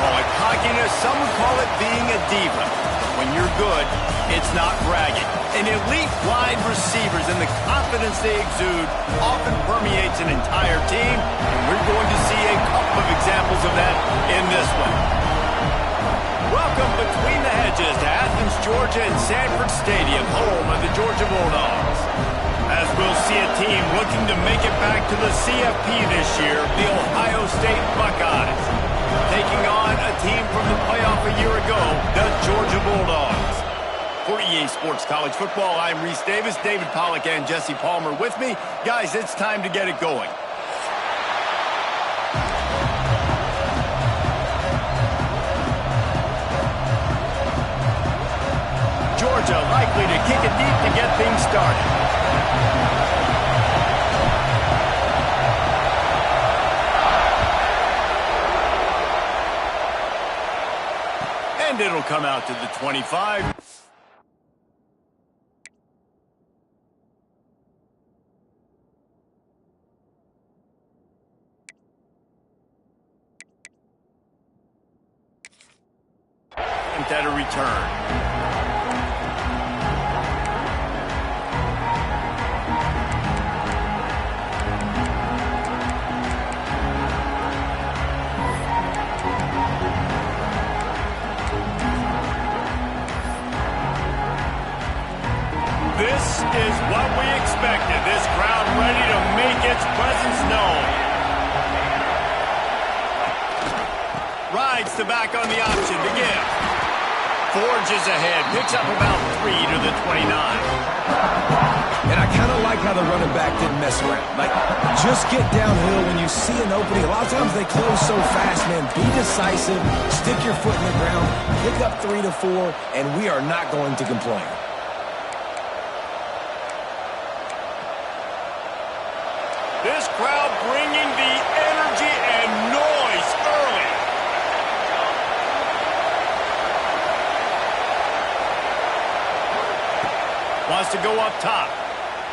call it cockiness. Some would call it being a diva. When you're good, it's not bragging. An elite wide receivers and the confidence they exude often permeates an entire team, and we're going to see a couple of examples of that in this one. Welcome between the hedges to Athens, Georgia and Sanford Stadium, home of the Georgia Bulldogs. As we'll see a team looking to make it back to the CFP this year, the Ohio State Buckeyes, taking on a team from the playoff a year ago, the Georgia Bulldogs. For EA Sports College Football, I'm Reese Davis, David Pollack and Jesse Palmer with me. Guys, it's time to get it going. Georgia likely to kick it deep to get things started. And it'll come out to the 25. At a return. This is what we expected. This crowd ready to make its presence known. Rides to back on the option to give. Forges ahead, picks up about 3 to the 29. And I kind of like how the running back didn't mess around. Like, just get downhill when you see an opening. A lot of times they close so fast, man. Be decisive, stick your foot in the ground, pick up 3 to 4, and we are not going to complain. This crowd bringing the energy and noise early. Wants to go up top.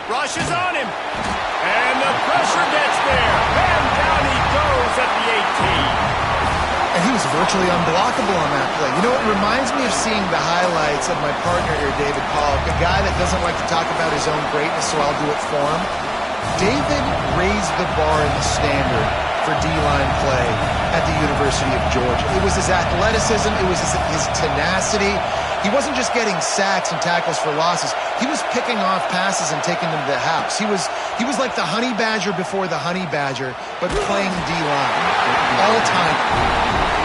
Rushes on him. And the pressure gets there. And down he goes at the 18. And he was virtually unblockable on that play. You know, it reminds me of seeing the highlights of my partner here, David Pollack, a guy that doesn't like to talk about his own greatness, so I'll do it for him. David raised the bar in the standard for D-line play at the University of Georgia. It was his athleticism. It was his tenacity. He wasn't just getting sacks and tackles for losses. He was picking off passes and taking them to the house. He was like the Honey Badger before the Honey Badger, but playing D-line all time.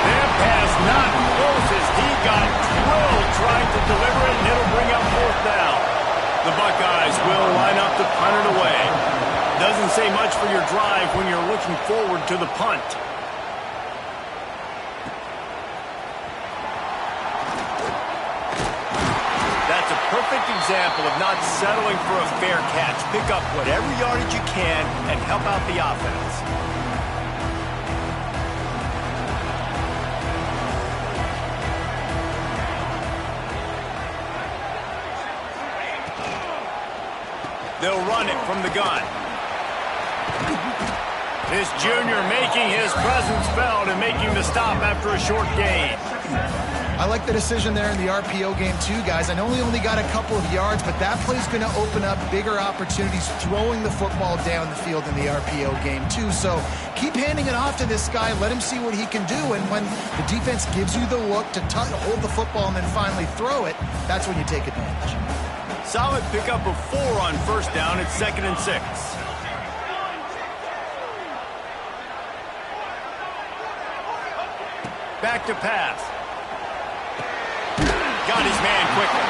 That pass not close as he got drilled trying to deliver it, and it'll bring up 4th down. The Buckeyes will line up to punt it away. Doesn't say much for your drive when you're looking forward to the punt. That's a perfect example of not settling for a fair catch. Pick up whatever yardage you can and help out the offense. They'll run it from the gun. This junior making his presence felt and making the stop after a short gain. I like the decision there in the RPO game too, guys. I know he only got a couple of yards, but that play's going to open up bigger opportunities throwing the football down the field in the RPO game too. So keep handing it off to this guy. Let him see what he can do. And when the defense gives you the look to hold the football and then finally throw it, that's when you take advantage. Solid pickup of 4 on 1st down. It's 2nd and 6. Back to pass. Got his man quickly.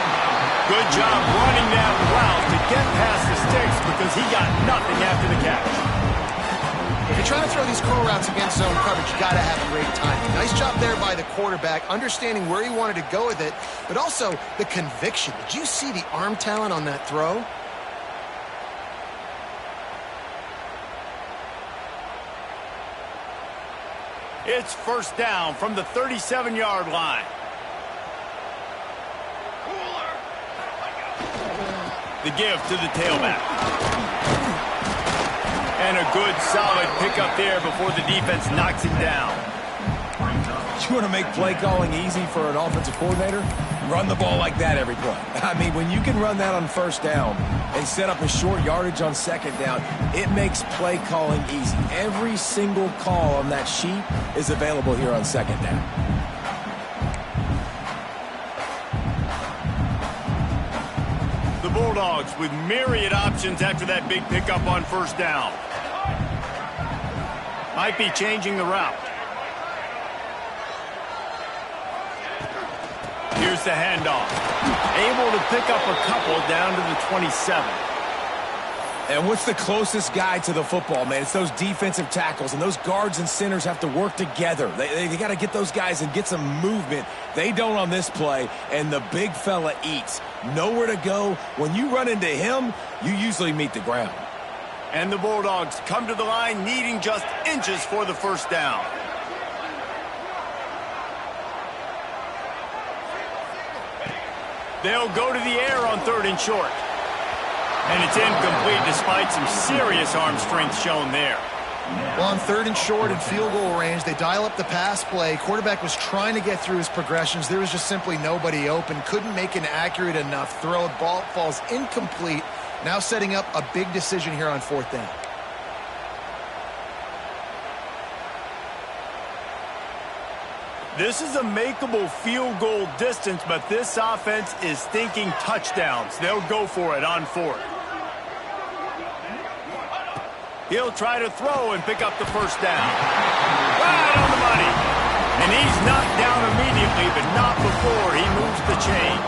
Good job running that route to get past the sticks because he got nothing after the catch. If you're trying to throw these curl routes against zone coverage, you got to have a great timing. Nice job there by the quarterback, understanding where he wanted to go with it, but also the conviction. Did you see the arm talent on that throw? It's 1st down from the 37-yard line. The give to the tailback. And a good, solid pickup there before the defense knocks him down. You want to make play calling easy for an offensive coordinator? Run the ball like that every play. I mean, when you can run that on first down and set up a short yardage on second down, it makes play calling easy. Every single call on that sheet is available here on second down. The Bulldogs with myriad options after that big pickup on first down. Might be changing the route. Here's the handoff. Able to pick up a couple down to the 27. And what's the closest guy to the football, man? It's those defensive tackles, and those guards and centers have to work together. They got to get those guys and get some movement. They don't on this play, and the big fella eats. Nowhere to go. When you run into him, you usually meet the ground. And the Bulldogs come to the line needing just inches for the first down. They'll go to the air on 3rd and short. And it's incomplete despite some serious arm strength shown there. Well, on 3rd and short and field goal range, they dial up the pass play. Quarterback was trying to get through his progressions. There was just simply nobody open. Couldn't make an accurate enough throw. Ball falls incomplete. Now setting up a big decision here on 4th down. This is a makeable field goal distance, but this offense is thinking touchdowns. They'll go for it on 4th. He'll try to throw and pick up the first down. Right on the money. And he's knocked down immediately, but not before he moves the chain.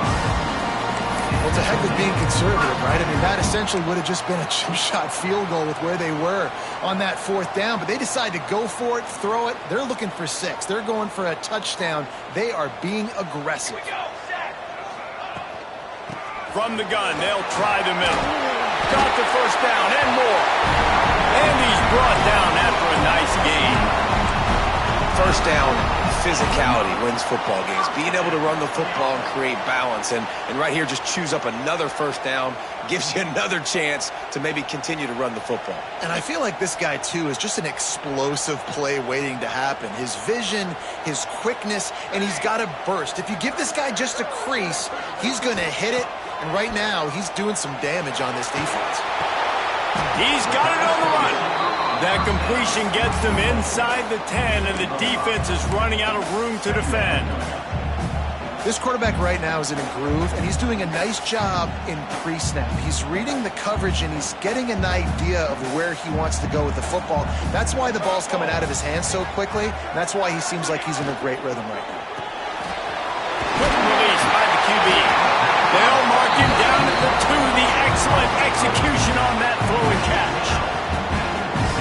Well, it's a heck of being conservative, right? I mean, that essentially would have just been a chip-shot field goal with where they were on that 4th down. But they decide to go for it, throw it. They're looking for 6. They're going for a touchdown. They are being aggressive. From the gun, they'll try the middle. Got the first down and more. And he's brought down after a nice gain. First down, physicality wins football games. Being able to run the football and create balance. And right here, just choose up another first down. Gives you another chance to maybe continue to run the football. And I feel like this guy, too, is just an explosive play waiting to happen. His vision, his quickness, and he's got a burst. If you give this guy just a crease, he's going to hit it. And right now, he's doing some damage on this defense. He's got it on the run. That completion gets them inside the 10, and the defense is running out of room to defend. This quarterback right now is in a groove, and he's doing a nice job in pre-snap. He's reading the coverage, and he's getting an idea of where he wants to go with the football. That's why the ball's coming out of his hands so quickly, and that's why he seems like he's in a great rhythm right now. Quick release by the QB. They'll mark him down at the 2. The excellent execution on that throw and catch.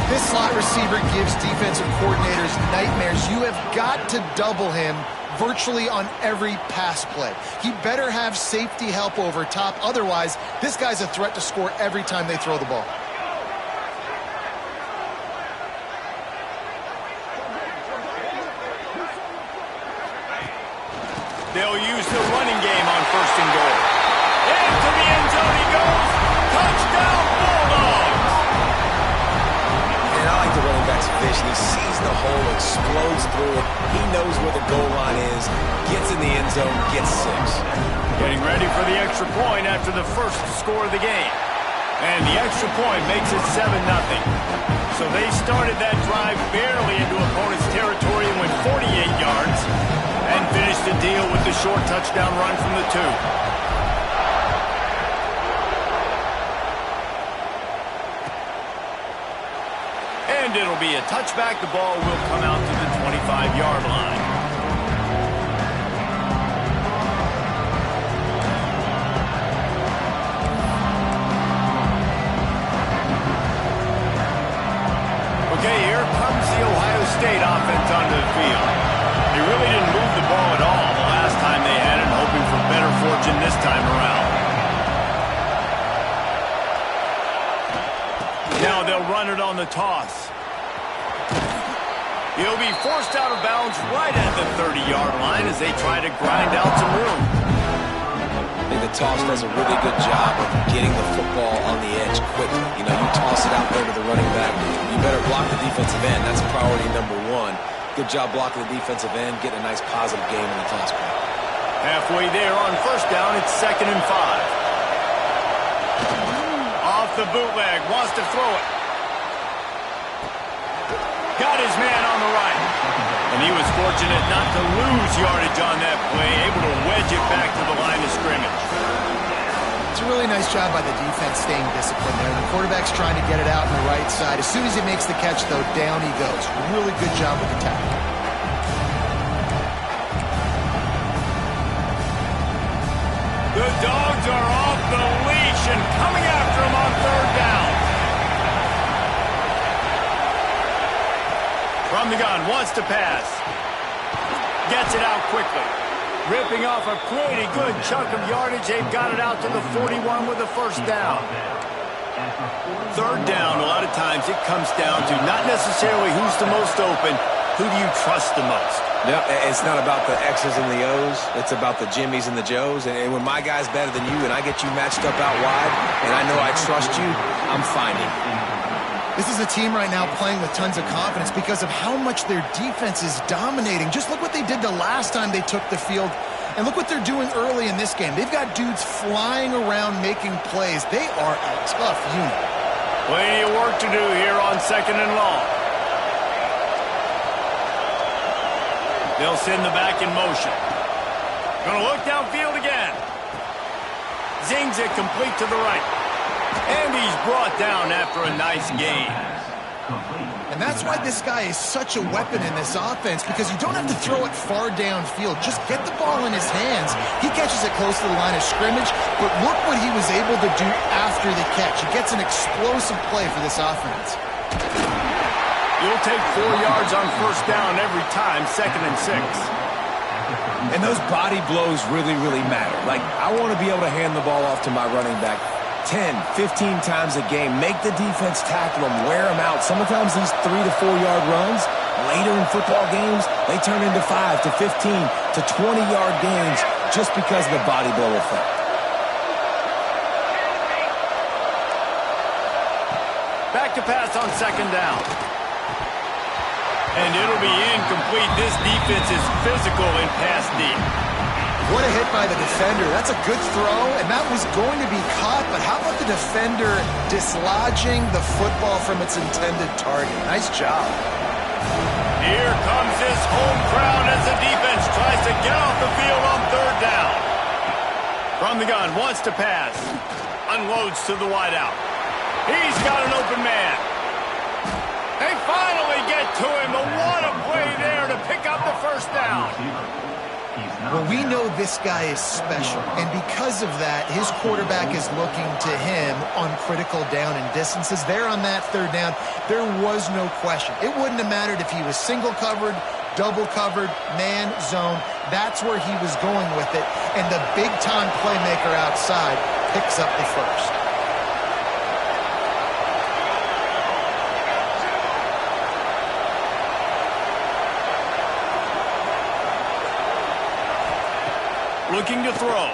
This slot receiver gives defensive coordinators nightmares. You have got to double him virtually on every pass play. He better have safety help over top. Otherwise, this guy's a threat to score every time they throw the ball. They'll use the running game on 1st and goal. Into the end zone he goes. Touchdown, Bulldogs! And I like the running back's vision. He sees the hole, explodes through it. He knows where the goal line is, gets in the end zone, gets 6. Getting ready for the extra point after the first score of the game. And the extra point makes it 7-0. So they started that drive barely into opponent's territory and went 48 yards and finished the deal with the short touchdown run from the 2. And it'll be a touchback. The ball will come out to the 25-yard line. Okay, here comes the Ohio State offense onto the field. They really didn't move the ball at all the last time they had it, hoping for better fortune this time around. Now they'll run it on the toss. He'll be forced out of bounds right at the 30-yard line as they try to grind out some room. I think the toss does a really good job of getting the football on the edge quickly. You know, you toss it out there to the running back, you better block the defensive end. That's priority number 1. Good job blocking the defensive end, getting a nice positive game in the toss play. Halfway there on first down, it's 2nd and 5. Off the bootleg, wants to throw it. Got his man on the right. And he was fortunate not to lose yardage on that play, able to wedge it back to the line of scrimmage. It's a really nice job by the defense staying disciplined there. The quarterback's trying to get it out on the right side. As soon as he makes the catch, though, down he goes. Really good job with the tackle. The Dogs are off the leash and coming after him on 3rd down. From the gun, wants to pass. Gets it out quickly. Ripping off a pretty good chunk of yardage. They've got it out to the 41 with a first down. 3rd down, a lot of times it comes down to not necessarily who's the most open, who do you trust the most? No, it's not about the X's and the O's. It's about the Jimmys and the Joes. And when my guy's better than you and I get you matched up out wide and I know I trust you, I'm finding. This is a team right now playing with tons of confidence because of how much their defense is dominating. Just look what they did the last time they took the field, and look what they're doing early in this game. They've got dudes flying around making plays. They are a tough unit. Plenty of work to do here on 2nd and long. They'll send the back in motion. Gonna look downfield again. Zings it complete to the right. And he's brought down after a nice gain. And that's why this guy is such a weapon in this offense, because you don't have to throw it far downfield. Just get the ball in his hands. He catches it close to the line of scrimmage, but look what he was able to do after the catch. He gets an explosive play for this offense. You'll take 4 yards on first down every time, 2nd and 6. And those body blows really, really matter. Like, I want to be able to hand the ball off to my running back 10, 15 times a game. Make the defense tackle them, wear them out. Sometimes these 3 to 4 yard runs, later in football games, they turn into 5 to 15 to 20 yard gains just because of the body blow effect. Back to pass on 2nd down. And it'll be incomplete. This defense is physical in pass deep. What a hit by the defender. That's a good throw, and that was going to be caught, but how about the defender dislodging the football from its intended target? Nice job. Here comes this home crowd as the defense tries to get off the field on 3rd down. From the gun, wants to pass. Unloads to the wideout. He's got an open man. They finally get to him, but what a play there to pick up the first down. Well, we know this guy is special, and because of that, his quarterback is looking to him on critical down and distances. There on that 3rd down, there was no question. It wouldn't have mattered if he was single covered, double covered, man, zone. That's where he was going with it, and the big-time playmaker outside picks up the first. Looking to throw.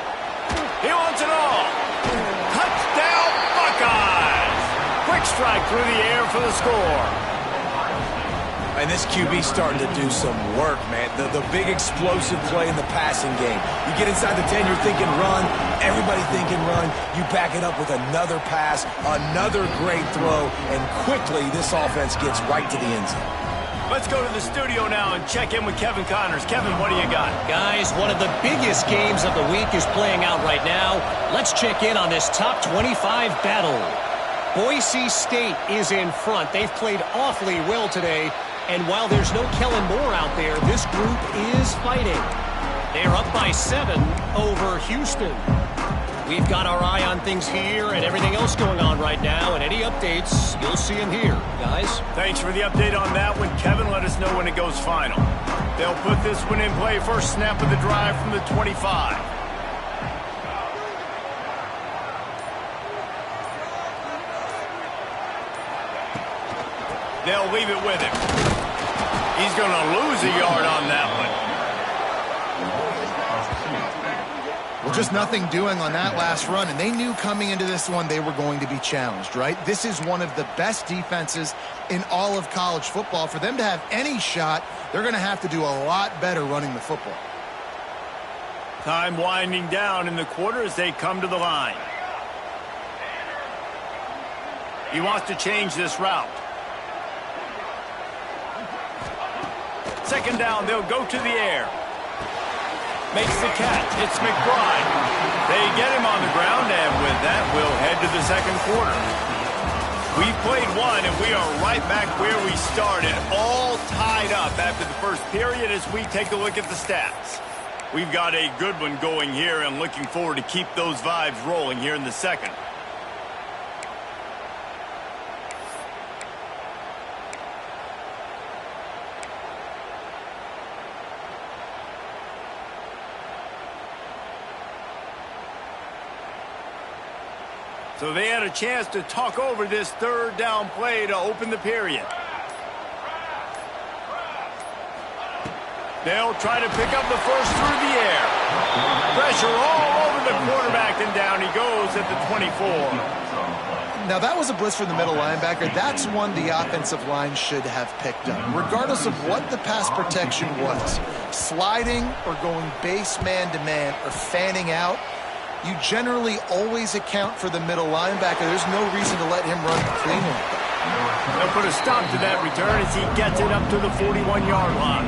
He wants it all. Touchdown, Buckeyes! Quick strike through the air for the score. And this QB's starting to do some work, man. The big explosive play in the passing game. You get inside the 10, you're thinking run. Everybody thinking run. You back it up with another pass, another great throw, and quickly this offense gets right to the end zone. Let's go to the studio now and check in with Kevin Connors. Kevin, what do you got? Guys, one of the biggest games of the week is playing out right now. Let's check in on this top 25 battle. Boise State is in front. They've played awfully well today. And while there's no Kellen Moore out there, this group is fighting. They're up by 7 over Houston. We've got our eye on things here and everything else going on right now, and any updates, you'll see them here, guys. Thanks for the update on that one. Kevin, let us know when it goes final. They'll put this one in play. First snap of the drive from the 25. They'll leave it with him. He's going to lose a yard on that one. Just nothing doing on that last run, and they knew coming into this one they were going to be challenged, right? This is one of the best defenses in all of college football. For them to have any shot, they're going to have to do a lot better running the football. Time winding down in the quarter as they come to the line. He wants to change this route. Second down, they'll go to the air. Makes the catch. It's McBride. They get him on the ground, and with that, we'll head to the second quarter. We've played one, and we are right back where we started, all tied up after the first period as we take a look at the stats. We've got a good one going here, and looking forward to keep those vibes rolling here in the second. So they had a chance to talk over this third down play to open the period. They'll try to pick up the first through the air. Pressure all over the quarterback, and down he goes at the 24. Now, that was a blitz from the middle linebacker. That's one the offensive line should have picked up, regardless of what the pass protection was. Sliding or going base man-to-man or fanning out, you generally always account for the middle linebacker. There's no reason to let him run cleanly. They'll put a stop to that return as he gets it up to the 41-yard line.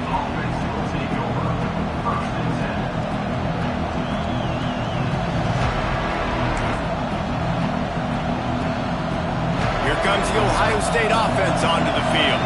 Here comes the Ohio State offense onto the field.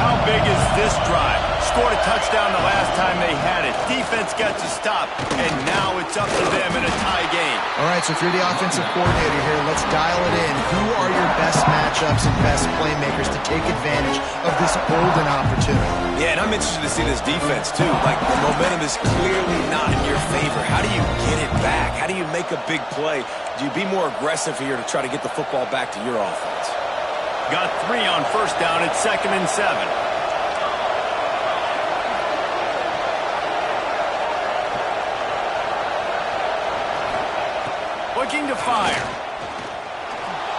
How big is this drive? Scored a touchdown the last time they had it. Defense gets a stop, and now it's up to them in a tie game. All right, so if you're the offensive coordinator here, let's dial it in. Who are your best matchups and best playmakers to take advantage of this golden opportunity? Yeah, and I'm interested to see this defense, too. Like, the momentum is clearly not in your favor. How do you get it back? How do you make a big play? Do you be more aggressive here to try to get the football back to your offense? Got 3 on first down at 2nd and 7. Looking to fire.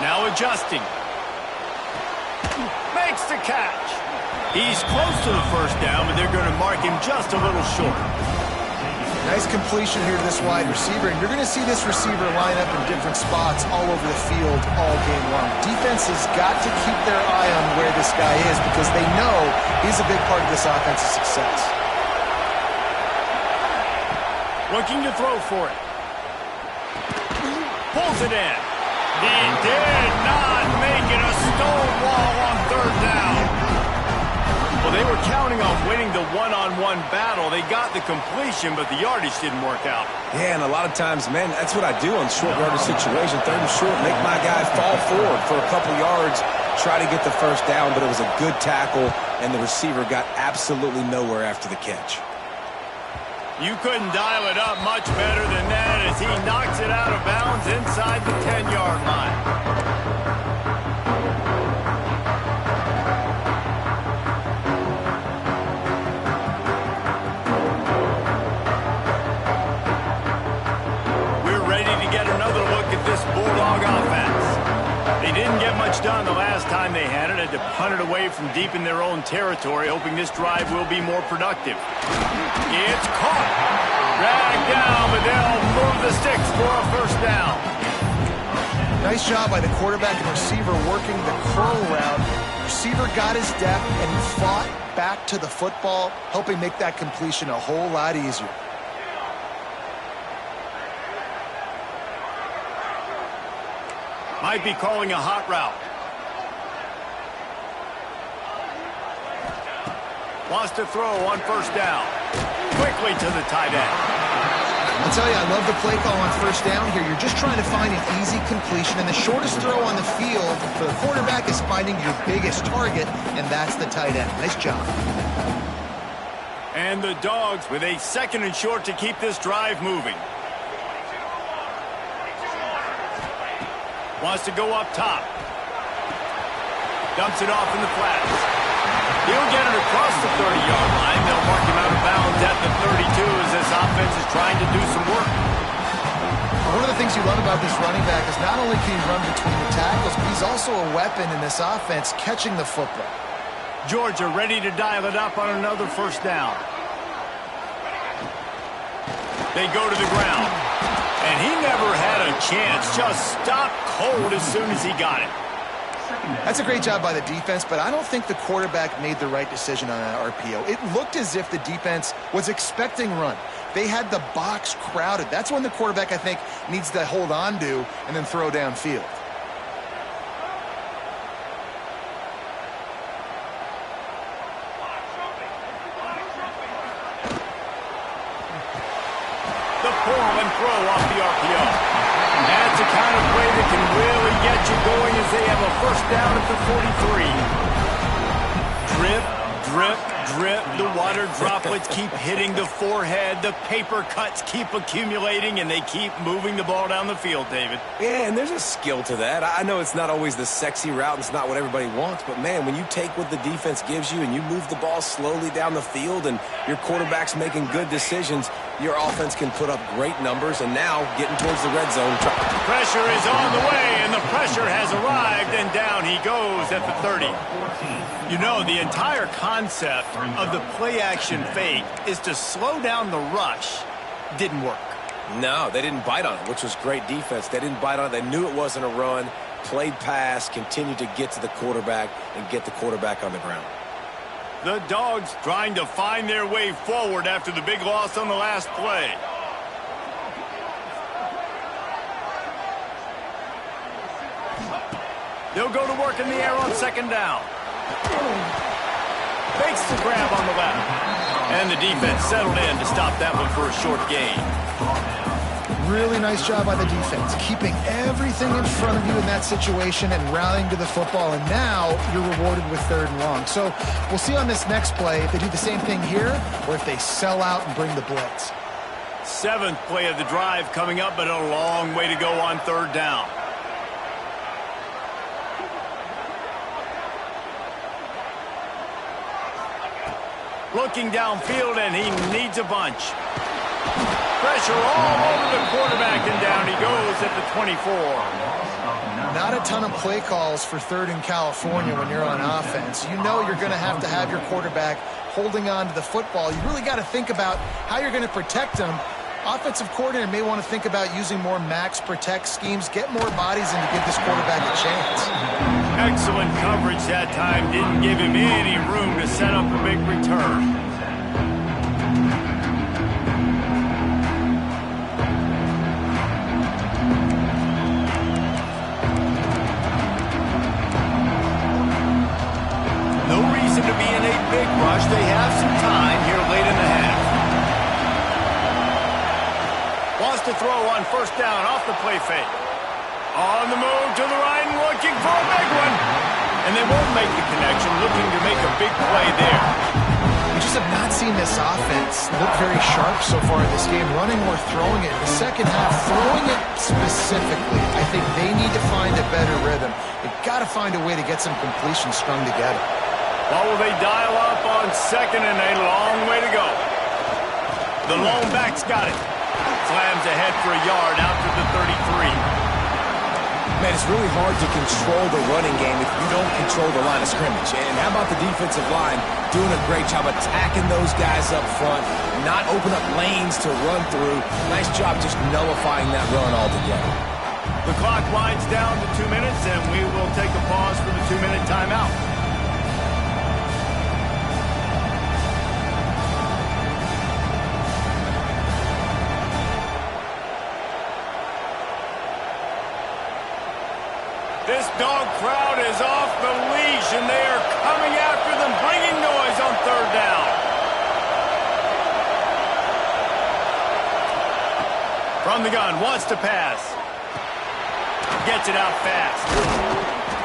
Now adjusting. Makes the catch. He's close to the first down, but they're going to mark him just a little short. Nice completion here to this wide receiver, and you're going to see this receiver line up in different spots all over the field all game long. Defense has got to keep their eye on where this guy is because they know he's a big part of this offense's success. Looking to throw for it. Pulls it in. He did not make it. A stonewall on third down. Well, they were counting on winning the one-on-one battle. They got the completion, but the yardage didn't work out. Yeah, and a lot of times, man, that's what I do on short yardage situation. 3rd and short, make my guy fall forward for a couple yards, try to get the first down, but it was a good tackle, and the receiver got absolutely nowhere after the catch. You couldn't dial it up much better than that as he knocks it out of bounds inside the 10-yard line. Bulldog offense. They didn't get much done the last time they had it. Had to punt it away from deep in their own territory, hoping this drive will be more productive. It's caught. Dragged down, but they'll move the sticks for a first down. Nice job by the quarterback and receiver working the curl route. Receiver got his depth, and he fought back to the football, helping make that completion a whole lot easier. Might be calling a hot route. Wants to throw on first down. Quickly to the tight end. I'll tell you, I love the play call on first down here. You're just trying to find an easy completion, and the shortest throw on the field for the quarterback is finding your biggest target, and that's the tight end. Nice job. And the Dogs with a 2nd and short to keep this drive moving. Wants to go up top. Dumps it off in the flats. He'll get it across the 30-yard line. They'll mark him out of bounds at the 32 as this offense is trying to do some work. One of the things you love about this running back is not only can he run between the tackles, but he's also a weapon in this offense catching the football. Georgia ready to dial it up on another first down. They go to the ground. And he never had a chance. Just stopped cold as soon as he got it. That's a great job by the defense, but I don't think the quarterback made the right decision on that RPO. It looked as if the defense was expecting run. They had the box crowded. That's when the quarterback, I think, needs to hold on to and then throw downfield. The pull and throw off the RPO. That's the kind of play that can really get you going as they have a first down at the 43. Drip, drip, drip. The water droplets keep hitting the forehead. The paper cuts keep accumulating, and they keep moving the ball down the field, David. Yeah, and there's a skill to that. I know it's not always the sexy route. It's not what everybody wants. But, man, when you take what the defense gives you and you move the ball slowly down the field and your quarterback's making good decisions, your offense can put up great numbers, and now getting towards the red zone. Pressure is on the way, and the pressure has arrived, and down he goes at the 30. You know, the entire concept of the play-action fake is to slow down the rush. Didn't work. No, they didn't bite on it, which was great defense. They didn't bite on it. They knew it wasn't a run, played pass, continued to get to the quarterback and get the quarterback on the ground. The Dogs trying to find their way forward after the big loss on the last play. They'll go to work in the air on second down. Fakes the grab on the left. And the defense settled in to stop that one for a short gain. Really nice job by the defense, keeping everything in front of you in that situation and rallying to the football, and now you're rewarded with third and long. So we'll see on this next play if they do the same thing here or if they sell out and bring the blitz. Seventh play of the drive coming up, but a long way to go on third down. Looking downfield, and he needs a bunch. Pressure all over the quarterback, and down he goes at the 24. Not a ton of play calls for third in California when you're on offense. You know you're going to have your quarterback holding on to the football. You really got to think about how you're going to protect him. Offensive coordinator may want to think about using more max protect schemes, get more bodies in to give this quarterback a chance. Excellent coverage that time. Didn't give him any room to set up a big return. No reason to be in a big rush. They have some time here late in the half. Wants to throw on first down off the play fake. On the move to the right and looking for a big one. And they won't make the connection, looking to make a big play there. We just have not seen this offense look very sharp so far in this game, running or throwing it. In the second half, throwing it specifically, I think they need to find a better rhythm. They've got to find a way to get some completions strung together. Well, will they dial up on second and a long way to go? The lone back's got it. Slams ahead for a yard out to the 33. Man, it's really hard to control the running game if you don't control the line of scrimmage. And how about the defensive line doing a great job attacking those guys up front, not open up lanes to run through. Nice job just nullifying that run altogether. The clock winds down to 2 minutes, and we will take a pause for the 2-minute timeout. This dog crowd is off the leash, and they are coming after them, bringing noise on third down. From the gun, wants to pass. Gets it out fast.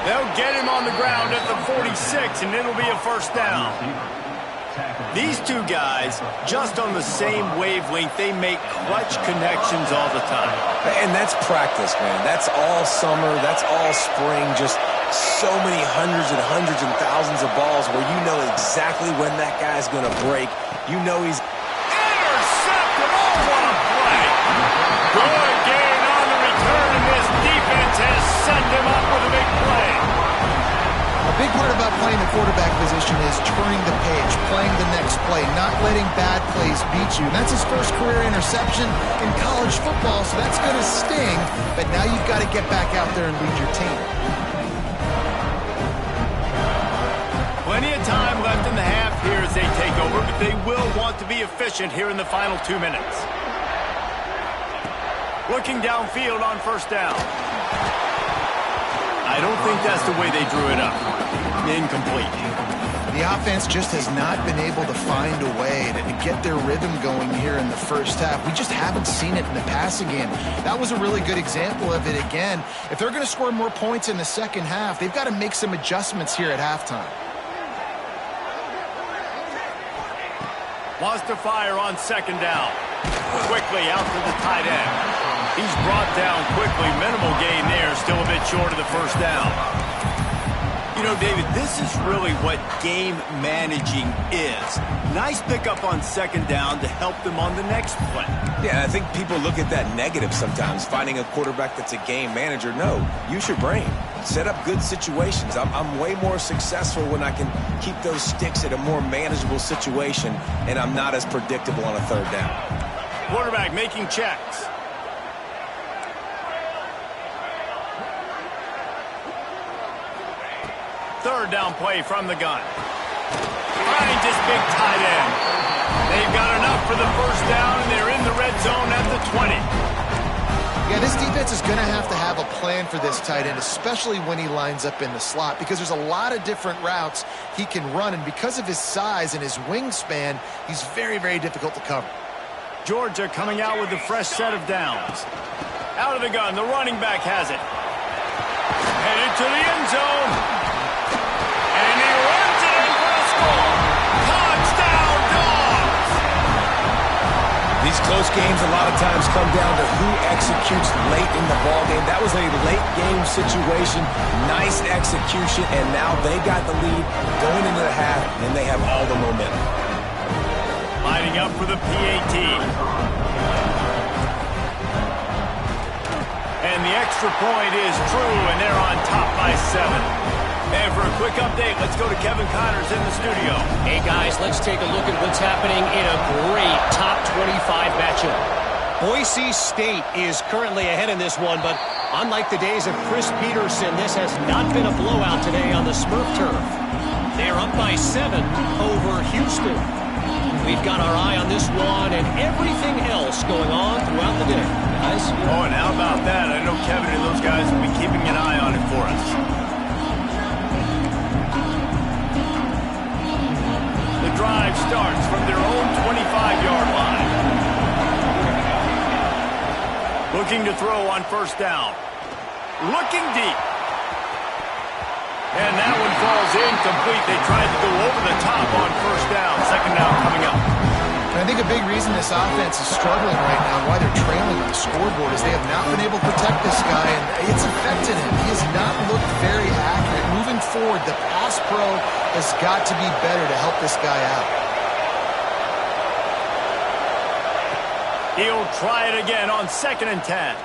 They'll get him on the ground at the 46, and it'll be a first down. These two guys, just on the same wavelength, they make clutch connections all the time. And that's practice, man. That's all summer. That's all spring. Just so many hundreds and thousands of balls where you know exactly when that guy's going to break. You know he's... Intercepted! Oh, what a play! Good gain on position is turning the page, playing the next play, not letting bad plays beat you. And that's his first career interception in college football, so that's going to sting. But now you've got to get back out there and lead your team. Plenty of time left in the half here as they take over, but they will want to be efficient here in the final 2 minutes. Looking downfield on first down. I don't think that's the way they drew it up. Incomplete. The offense just has not been able to find a way to get their rhythm going here in the first half. We just haven't seen it in the passing game. That was a really good example of it again. If they're going to score more points in the second half, they've got to make some adjustments here at halftime. Wants to fire on second down. Quickly out to the tight end. He's brought down quickly. Minimal gain there. Still a bit short of the first down. You know, David, this is really what game managing is. Nice pickup on second down to help them on the next play. Yeah, I think people look at that negative sometimes, finding a quarterback that's a game manager. No, use your brain. Set up good situations. I'm way more successful when I can keep those sticks at a more manageable situation, and I'm not as predictable on a third down. Quarterback making checks. Third down play from the gun. Finds his big tight end. They've got enough for the first down, and they're in the red zone at the 20. Yeah, this defense is going to have a plan for this tight end, especially when he lines up in the slot, because there's a lot of different routes he can run, and because of his size and his wingspan, he's very, very difficult to cover. Georgia coming out with a fresh set of downs. Out of the gun, the running back has it. Headed to the end zone. And he runs it in for a score. Touchdown, Dogs! These close games a lot of times come down to who executes late in the ballgame. That was a late game situation. Nice execution, and now they got the lead going into the half, and they have all the momentum. Lining up for the PAT. And the extra point is true, and they're on top by 7. And for a quick update, let's go to Kevin Connors in the studio. Hey, guys, let's take a look at what's happening in a great top 25 matchup. Boise State is currently ahead in this one, but unlike the days of Chris Peterson, this has not been a blowout today on the Smurf turf. They're up by 7 over Houston. We've got our eye on this one and everything else going on throughout the day. Guys? Oh, and how about that? I know Kevin and those guys will be keeping an eye on it for us. The drive starts from their own 25-yard line. Looking to throw on first down. Looking deep. And that one falls incomplete. They tried to go over the top on first down. Second down coming up. And I think a big reason this offense is struggling right now, why they're trailing on the scoreboard, is they have not been able to protect this guy, and it's affected him. He has not looked very accurate. Moving forward, the pass pro has got to be better to help this guy out. He'll try it again on 2nd and 10.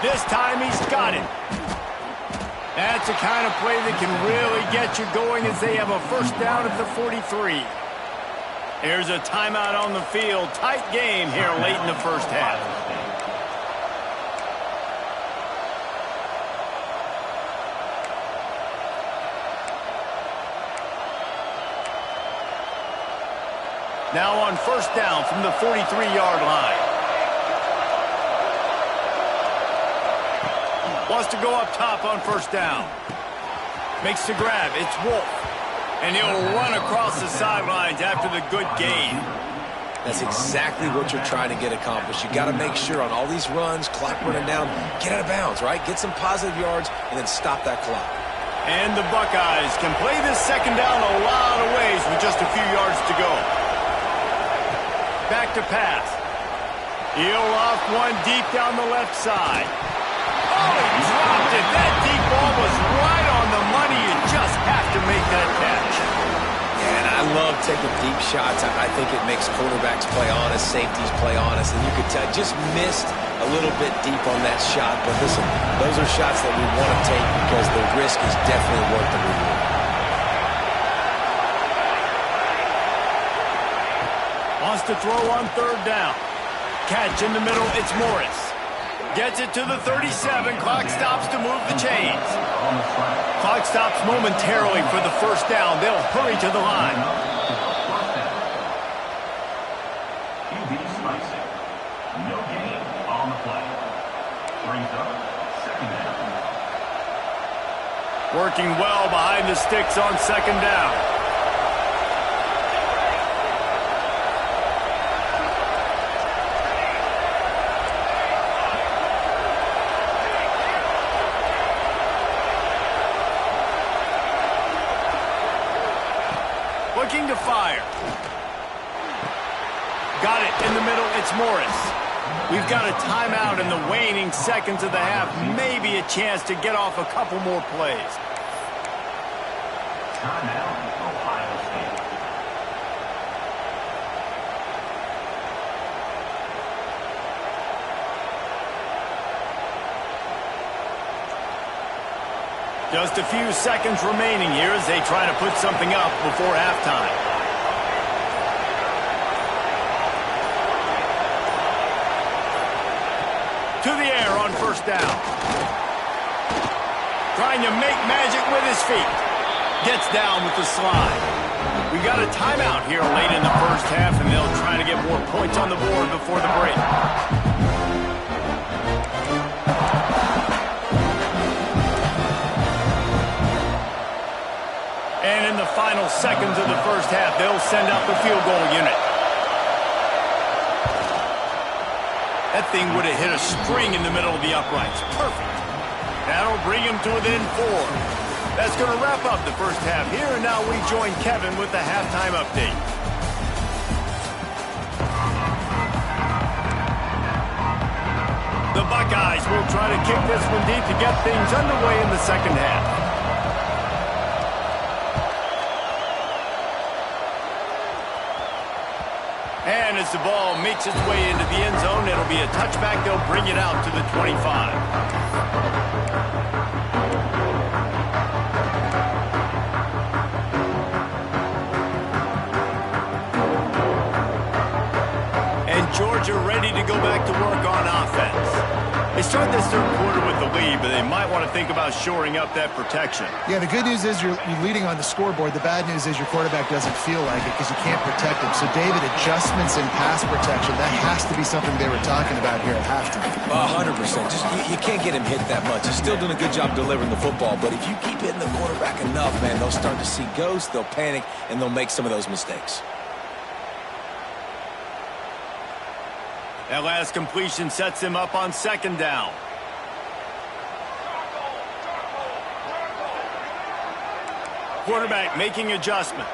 This time he's got it. That's the kind of play that can really get you going as they have a first down at the 43. There's a timeout on the field. Tight game here late in the first half. Now on first down from the 43-yard line. Wants to go up top on first down. Makes the grab. It's Wolf. And he'll run across the sidelines after the good gain. That's exactly what you're trying to get accomplished. You got to make sure on all these runs, clock running down, get out of bounds, right? Get some positive yards and then stop that clock. And the Buckeyes can play this second down a lot of ways with just a few yards to go. Back to pass. He'll off one deep down the left side. Oh, he dropped it. That deep ball was right on the money. You just have to make that catch. Yeah, and I love taking deep shots. I think it makes quarterbacks play honest, safeties play honest, and you could tell just missed a little bit deep on that shot. But listen, those are shots that we want to take because the risk is definitely worth the reward. Wants to throw on third down. Catch in the middle, it's Morris. Gets it to the 37. Clock stops to move the chains. Clock stops momentarily for the first down. They'll hurry to the line. QB slicing. No gain on the play. Brings up second down. Working well behind the sticks on second down. Looking to fire. Got it in the middle, it's Morris. We've got a timeout in the waning seconds of the half. Maybe a chance to get off a couple more plays. Timeout, Ohio State. Just a few seconds remaining here as they try to put something up before halftime. To the air on first down. Trying to make magic with his feet. Gets down with the slide. We got a timeout here late in the first half, and they'll try to get more points on the board before the break. And in the final seconds of the first half, they'll send out the field goal unit. That thing would have hit a string in the middle of the uprights. Perfect. That'll bring him to within 4. That's going to wrap up the first half here, and now we join Kevin with the halftime update. The Buckeyes will try to kick this one deep to get things underway in the second half. And as the ball makes its way into the end zone, it'll be a touchback. They'll bring it out to the 25. And Georgia ready to go back to work on offense. They start this third quarter with the lead, but they might want to think about shoring up that protection. Yeah, the good news is you're leading on the scoreboard. The bad news is your quarterback doesn't feel like it because you can't protect him. So, David, adjustments in pass protection, that has to be something they were talking about here at halftime. 100%. Just you can't get him hit that much. He's still doing a good job delivering the football, but if you keep hitting the quarterback enough, man, they'll start to see ghosts, they'll panic, and they'll make some of those mistakes. That last completion sets him up on second down. Quarterback making adjustments.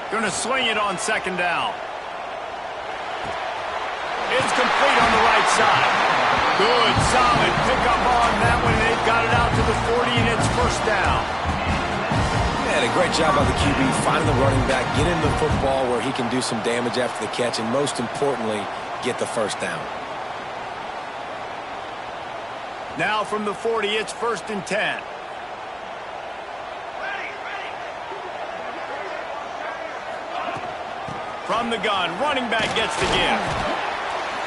Going to swing it on second down. It's complete on the right side. Good, solid pickup on that one. They've got it out to the 40, and it's first down. Yeah, a great job by the QB finding the running back, get him the football where he can do some damage after the catch, and most importantly, get the first down. Now from the 40, it's 1st and 10. From the gun, running back gets the give.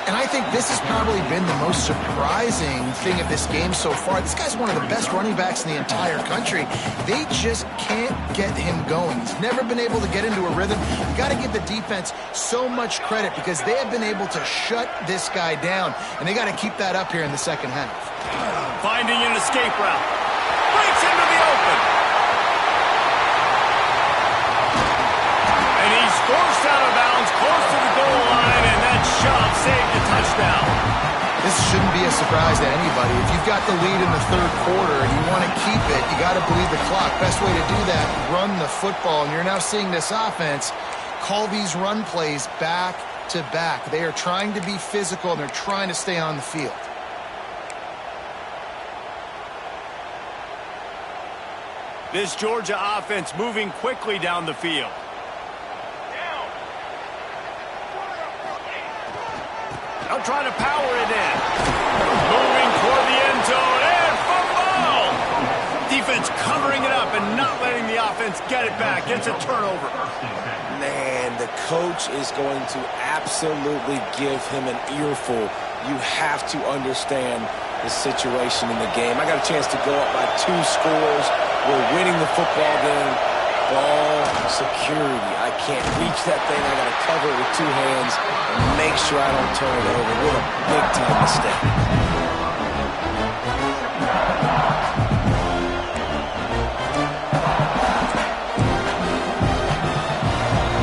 And I think this has probably been the most surprising thing of this game so far. This guy's one of the best running backs in the entire country. They just can't get him going. He's never been able to get into a rhythm. You got to give the defense so much credit because they have been able to shut this guy down, and they got to keep that up here in the second half. Finding an escape route. Breaks into the open. And he's forced out of bounds close to the goal line, and that shot saved a touchdown. This shouldn't be a surprise to anybody. If you've got the lead in the third quarter and you want to keep it, you got to bleed the clock. Best way to do that, run the football. And you're now seeing this offense call these run plays back to back. They are trying to be physical, and they're trying to stay on the field. This Georgia offense moving quickly down the field. They'll try to power it in. Moving toward the end zone, and fumble! Defense covering it up and not letting the offense offense get it back. It's a turnover. Man, the coach is going to absolutely give him an earful. You have to understand the situation in the game. I got a chance to go up by 2 scores. We're winning the football game. Ball security. I can't reach that thing. I got to cover it with 2 hands and make sure I don't turn it over. What a big-time mistake.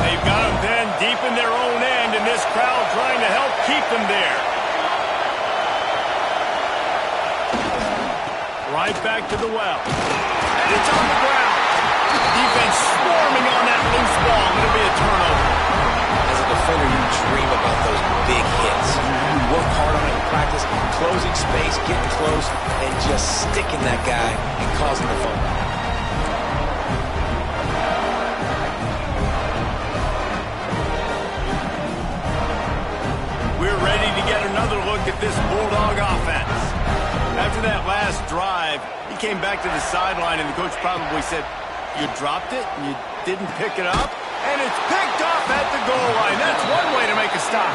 They've got them then deep in their own end, and this crowd trying to help keep them there. Right back to the well. And it's on the ground. Defense swarming on that loose ball. It'll be a turnover. As a defender, you dream about those big hits. You work hard on it in practice, closing space, getting close, and just sticking that guy and causing the fumble. We're ready to get another look at this Bulldog offense. After that last drive, he came back to the sideline, and the coach probably said, "You dropped it, and you didn't pick it up?" And it's picked off at the goal line. That's one way to make a stop.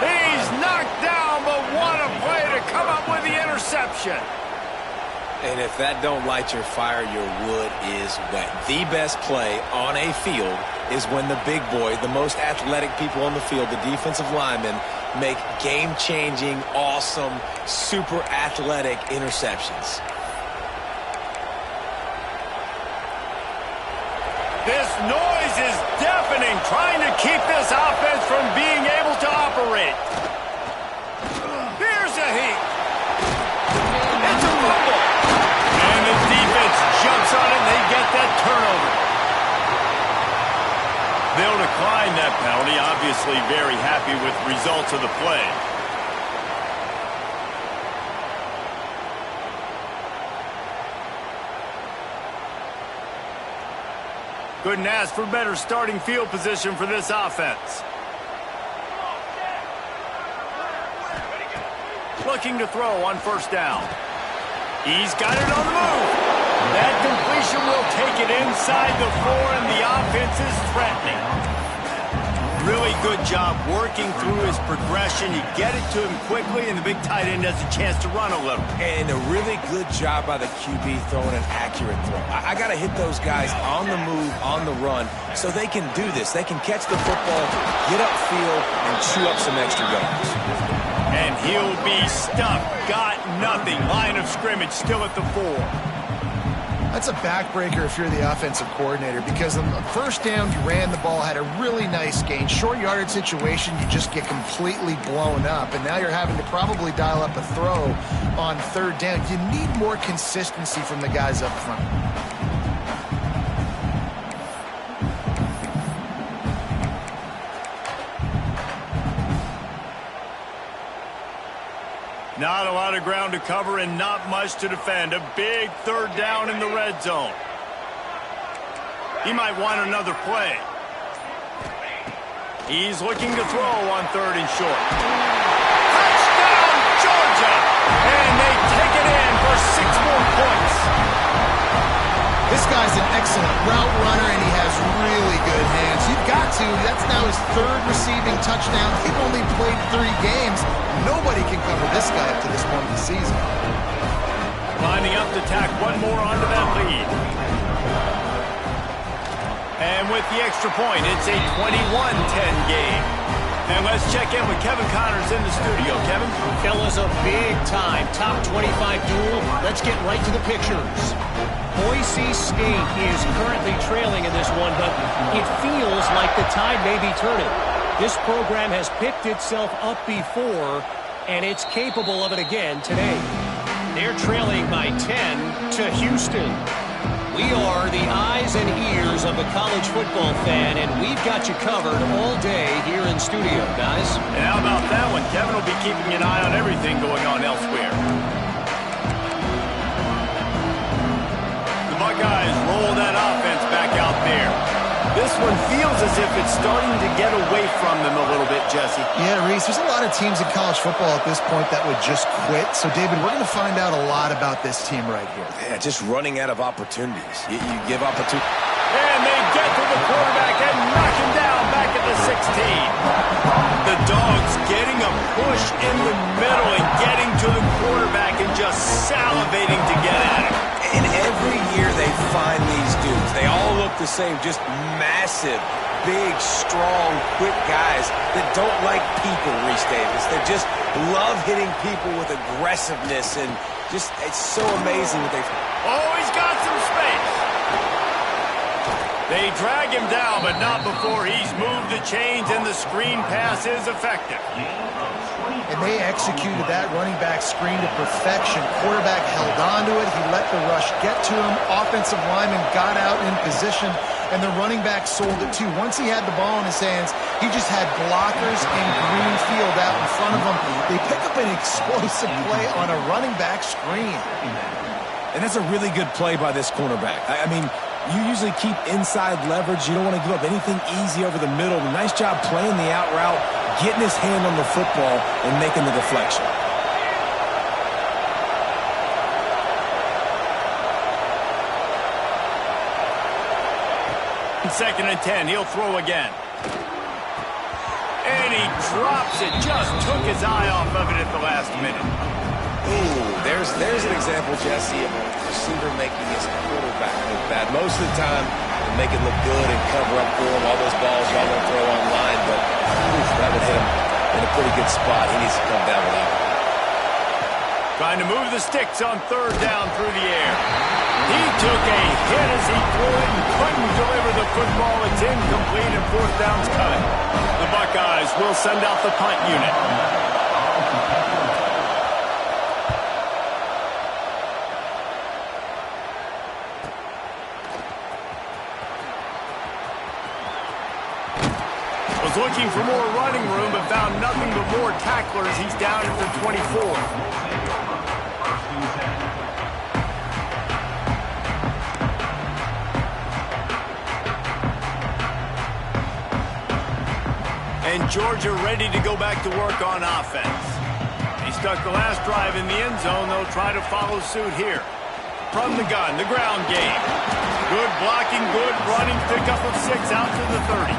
He's knocked down, but what a play to come up with the interception. And if that don't light your fire, your wood is wet. The best play on a field is when the big boy, the most athletic people on the field, the defensive linemen, make game-changing, awesome, super athletic interceptions. This noise is deafening, trying to keep this offense from being able to operate. Here's a heat. It's a fumble. And the defense jumps on it, and they get that turnover. They'll decline that penalty, obviously very happy with the results of the play. Couldn't ask for better starting field position for this offense. Looking to throw on first down. He's got it on the move. That completion will take it inside the 4, and the offense is threatening. Really good job working through his progression. You get it to him quickly, and the big tight end has a chance to run a little. And a really good job by the QB throwing an accurate throw. I got to hit those guys on the move, on the run, so they can do this. They can catch the football, get upfield, and chew up some extra yards. And he'll be stuck. Got nothing. Line of scrimmage still at the 4. That's a backbreaker if you're the offensive coordinator, because on the first down, you ran the ball, had a really nice gain. Short yardage situation, you just get completely blown up, and now you're having to probably dial up a throw on third down. You need more consistency from the guys up front. Not a lot of ground to cover and not much to defend. A big third down in the red zone. He might want another play. He's looking to throw on 3rd and short. Touchdown, Georgia! And they take it in for 6 more points. This guy's an excellent route runner, and he has really good hands. You've got to. That's now his 3rd receiving touchdown. He's only played 3 games. Nobody can cover this guy up to this point of the season. Lining up to tack one more onto that lead. And with the extra point, it's a 21-10 game. And let's check in with Kevin Connors in the studio. Kevin? Fellas, a big-time top 25 duel. Let's get right to the pictures. Boise State is currently trailing in this one, but it feels like the tide may be turning. This program has picked itself up before, and it's capable of it again today. They're trailing by 10 to Houston. We are the eyes and ears of the college football fan, and we've got you covered all day here in studio, guys. And how about that one? Kevin will be keeping an eye on everything going on elsewhere. The Buckeyes roll that offense back out there. This one feels as if it's starting to get away from them a little bit, Jesse. Yeah, Reese, there's a lot of teams in college football at this point that would just quit. So, David, we're going to find out a lot about this team right here. Yeah, just running out of opportunities. You give opportunity. And they get to the quarterback and knock him down back at the 16. The Dogs getting a push in the middle and getting to the quarterback and just salivating to get at him. And every year they find these dudes. They all look the same, just massive, big, strong, quick guys that don't like people, Reese Davis. They just love hitting people with aggressiveness, and just, it's so amazing what they've... Oh, he's got some space. They drag him down, but not before he's moved the chains, and the screen pass is effective. And they executed that running back screen to perfection. Quarterback held on to it. He let the rush get to him. Offensive lineman got out in position, and the running back sold it too. Once he had the ball in his hands, he just had blockers and green field out in front of him. They pick up an explosive play on a running back screen. And that's a really good play by this cornerback. I mean, you usually keep inside leverage. You don't want to give up anything easy over the middle. Nice job playing the out route, getting his hand on the football, and making the deflection. Second and 10, he'll throw again. And he drops it, just took his eye off of it at the last minute. Ooh, there's an example, Jesse, of a receiver making his quarterback look bad. Most of the time, they make it look good and cover up for him. All those balls y'all don't throw online, but that would hit him in a pretty good spot. He needs to come down with that one. Trying to move the sticks on third down through the air. He took a hit as he threw it and couldn't deliver the football. It's incomplete and fourth down's cut. The Buckeyes will send out the punt unit. Was looking for more running room, but found nothing but more tacklers. He's down at the 24. And Georgia ready to go back to work on offense. He stuck the last drive in the end zone. They'll try to follow suit here. From the gun, the ground game. Good blocking, good running, pickup of 6 out to the 30.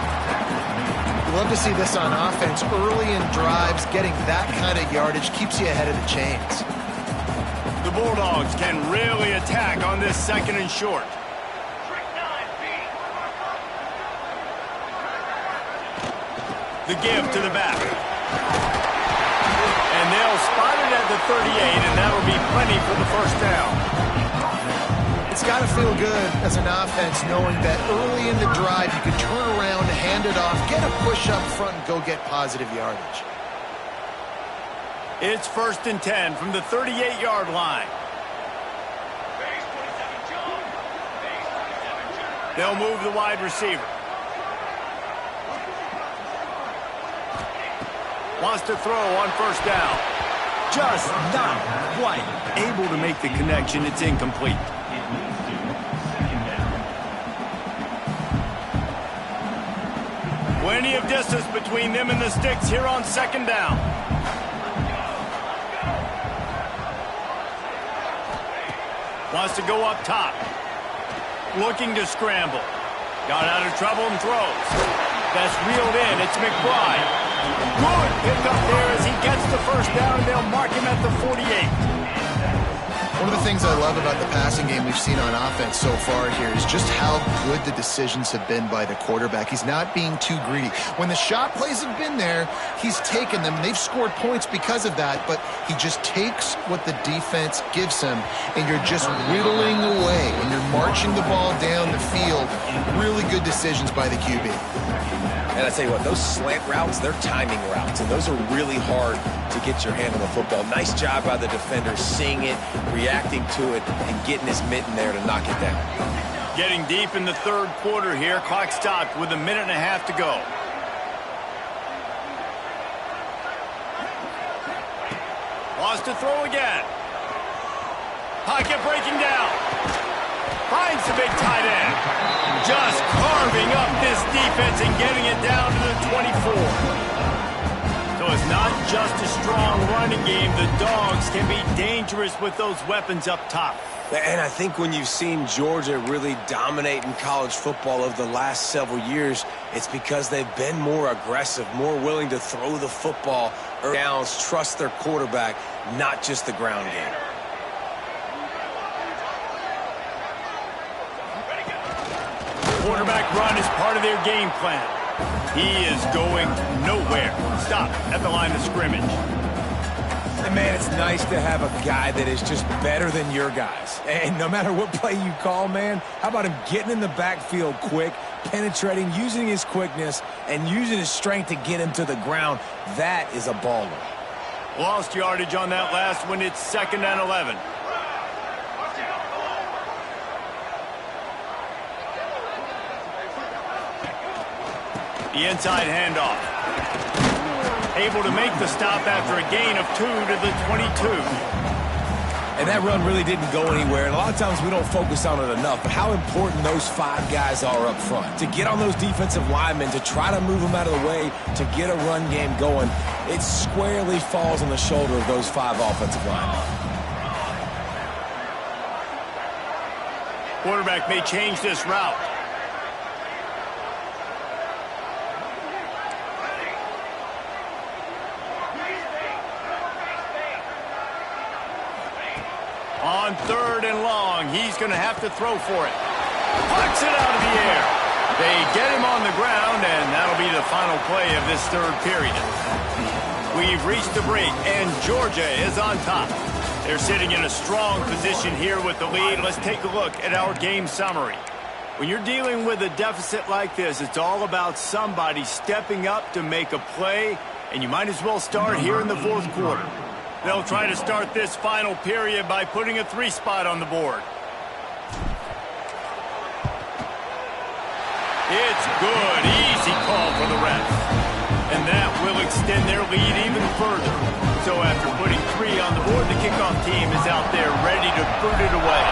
You love to see this on offense. Early in drives, getting that kind of yardage keeps you ahead of the chains. The Bulldogs can really attack on this second and short. The give to the back. And they'll spot it at the 38, and that'll be plenty for the first down. It's got to feel good as an offense knowing that early in the drive you can turn around, hand it off, get a push up front, and go get positive yardage. It's first and 10 from the 38-yard line. They'll move the wide receiver. Wants to throw on first down. Just not quite able to make the connection. It's incomplete. Plenty of distance between them and the sticks here on second down. Wants to go up top. Looking to scramble. Got out of trouble and throws. That's reeled in. It's McBride. Good pick up there as he gets the first down, and they'll mark him at the 48. One of the things I love about the passing game we've seen on offense so far here is just how good the decisions have been by the quarterback. He's not being too greedy. When the shot plays have been there, he's taken them. They've scored points because of that, but he just takes what the defense gives him, and you're just whittling away. When you're marching the ball down the field, really good decisions by the QB. And I tell you what, those slant routes, they're timing routes, and those are really hard to get your hand on the football. Nice job by the defender seeing it, reacting to it, and getting his mitten there to knock it down. Getting deep in the third quarter here. Clock stopped with 1.5 minutes to go. Wants to throw again. Pocket breaking down. Finds the big tight end. Just carving up this defense and getting it down to the 24. So So it's not just a strong running game. The Dogs can be dangerous with those weapons up top. And I think when you've seen Georgia really dominate in college football over the last several years, it's because they've been more aggressive, more willing to throw the football early downs, trust their quarterback, not just the ground game. Quarterback run is part of their game plan. He is going nowhere. Stop at the line of scrimmage. And man, it's nice to have a guy that is just better than your guys. And no matter what play you call, man, how about him getting in the backfield quick, penetrating, using his quickness, and using his strength to get him to the ground? That is a baller. Lost yardage on that last one. It's 2nd and 11. The inside handoff. Able to make the stop after a gain of 2 to the 22. And that run really didn't go anywhere. And a lot of times we don't focus on it enough. But how important those 5 guys are up front. To get on those defensive linemen, to try to move them out of the way, to get a run game going, it squarely falls on the shoulder of those 5 offensive linemen. Quarterback may change this route. On 3rd and long, he's going to have to throw for it. Pucks it out of the air. They get him on the ground, and that'll be the final play of this 3rd period. We've reached the break, and Georgia is on top. They're sitting in a strong position here with the lead. Let's take a look at our game summary. When you're dealing with a deficit like this, it's all about somebody stepping up to make a play, and you might as well start here in the 4th quarter. They'll try to start this final period by putting a 3 spot on the board. It's good. Easy call for the ref. And that will extend their lead even further. So after putting 3 on the board, the kickoff team is out there ready to boot it away.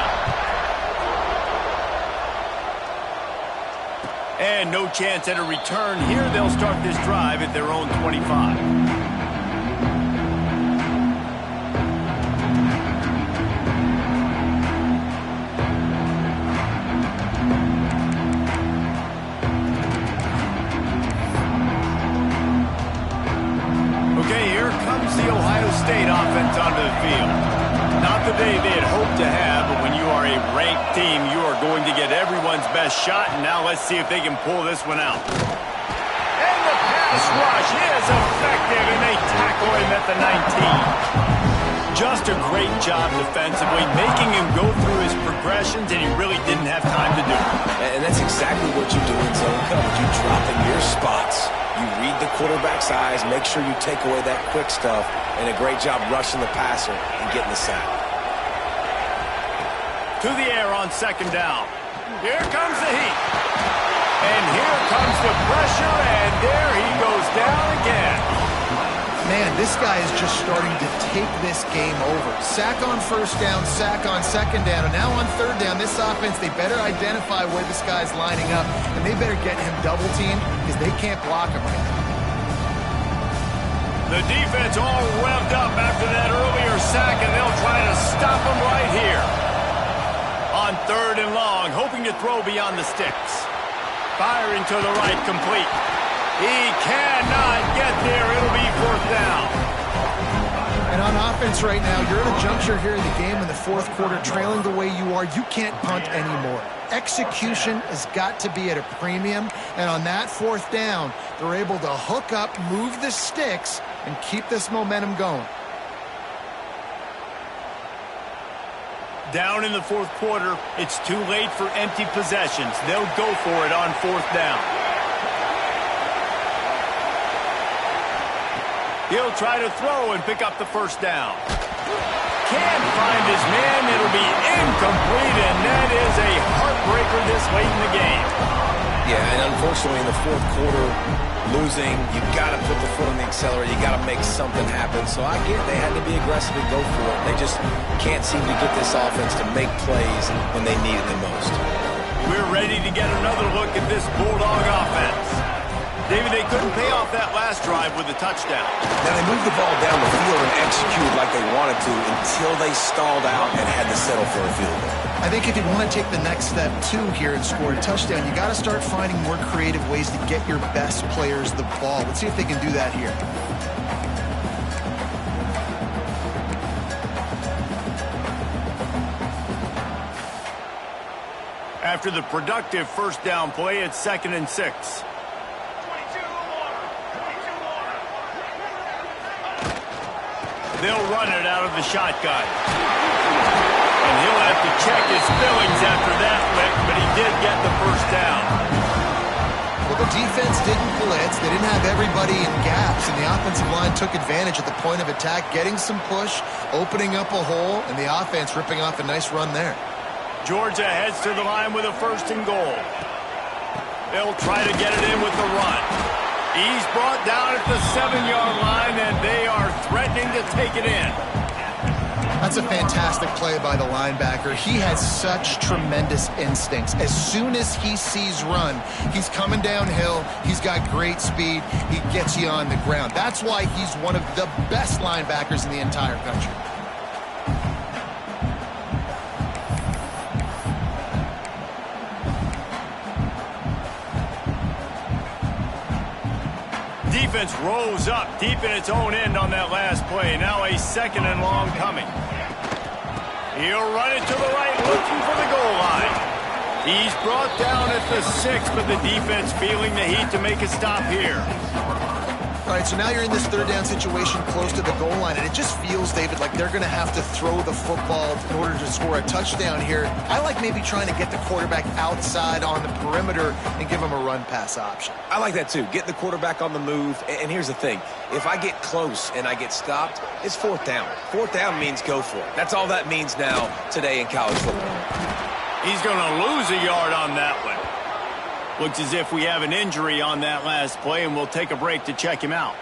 And no chance at a return here. They'll start this drive at their own 25. The Ohio State offense onto the field. Not the day they had hoped to have, but when you are a ranked team, you are going to get everyone's best shot, and now let's see if they can pull this one out. And the pass rush is effective, and they tackle him at the 19. Just a great job defensively, making him go through his progressions, and he really didn't have time to do it. And that's exactly what you do in zone coverage. You drop in your spots. You read the quarterback's eyes, make sure you take away that quick stuff, and a great job rushing the passer and getting the sack. To the air on 2nd down. Here comes the heat. And here comes the pressure, and there he goes down again. Man, this guy is just starting to take this game over. Sack on 1st down, sack on 2nd down, and now on 3rd down, this offense, they better identify where this guy's lining up, and they better get him double-teamed because they can't block him right now. The defense all revved up after that earlier sack, and they'll try to stop him right here. On 3rd and long, hoping to throw beyond the sticks. Firing to the right, complete. He cannot get there. It'll be 4th down. And on offense right now, you're at a juncture here in the game in the 4th quarter, trailing the way you are. You can't punt anymore. Execution has got to be at a premium. And on that 4th down, they're able to hook up, move the sticks, and keep this momentum going. Down in the 4th quarter, it's too late for empty possessions. They'll go for it on 4th down. He'll try to throw and pick up the 1st down. Can't find his man. It'll be incomplete, and that is a heartbreaker this late in the game. Yeah, and unfortunately in the 4th quarter, losing, you got to put the foot on the accelerator. You got to make something happen. So I get they had to be aggressive and go for it. They just can't seem to get this offense to make plays when they need it the most. We're ready to get another look at this Bulldog offense. David, they couldn't pay off that last drive with a touchdown. Now, they moved the ball down the field and executed like they wanted to until they stalled out and had to settle for a field goal. I think if you want to take the next step, too, here and score a touchdown, you got to start finding more creative ways to get your best players the ball. Let's see if they can do that here. After the productive first down play, it's 2nd and 6. They'll run it out of the shotgun. And he'll have to check his fillings after that lick, but he did get the first down. Well, the defense didn't blitz. They didn't have everybody in gaps, and the offensive line took advantage at the point of attack, getting some push, opening up a hole, and the offense ripping off a nice run there. Georgia heads to the line with a 1st and goal. They'll try to get it in with the run. He's brought down at the 7-yard line, and they are threatening to take it in. That's a fantastic play by the linebacker. He has such tremendous instincts. As soon as he sees run, he's coming downhill. He's got great speed. He gets you on the ground. That's why he's one of the best linebackers in the entire country. Defense rose up deep in its own end on that last play. Now a 2nd and long coming. He'll run it to the right, looking for the goal line. He's brought down at the 6, but the defense feeling the heat to make a stop here. All right, so now you're in this 3rd down situation close to the goal line, and it just feels, David, like they're going to have to throw the football in order to score a touchdown here. I like maybe trying to get the quarterback outside on the perimeter and give him a run-pass option. I like that too. Get the quarterback on the move. And here's the thing. If I get close and I get stopped, it's 4th down. 4th down means go for it. That's all that means now today in college football. He's going to lose a yard on that one. Looks as if we have an injury on that last play, and we'll take a break to check him out.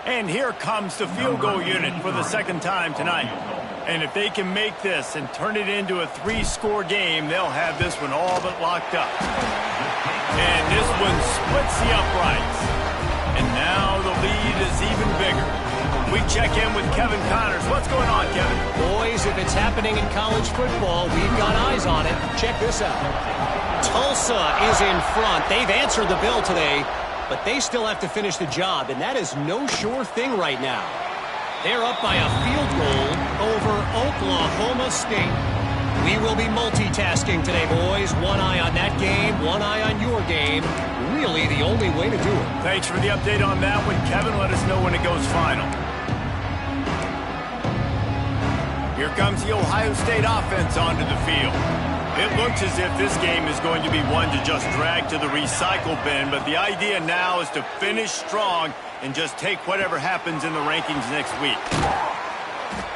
And here comes the field goal unit for the 2nd time tonight. And if they can make this and turn it into a 3-score game, they'll have this one all but locked up. And this one splits the uprights. And now the lead is even bigger. We check in with Kevin Connors. What's going on, Kevin? Boys, if it's happening in college football, we've got eyes on it. Check this out. Tulsa is in front. They've answered the bell today, but they still have to finish the job, and that is no sure thing right now. They're up by a field goal over Oklahoma State. We will be multitasking today, boys. One eye on that game, one eye on your game. Really the only way to do it. Thanks for the update on that one, Kevin. Let us know when it goes final. Here comes the Ohio State offense onto the field. It looks as if this game is going to be one to just drag to the recycle bin, but the idea now is to finish strong and just take whatever happens in the rankings next week.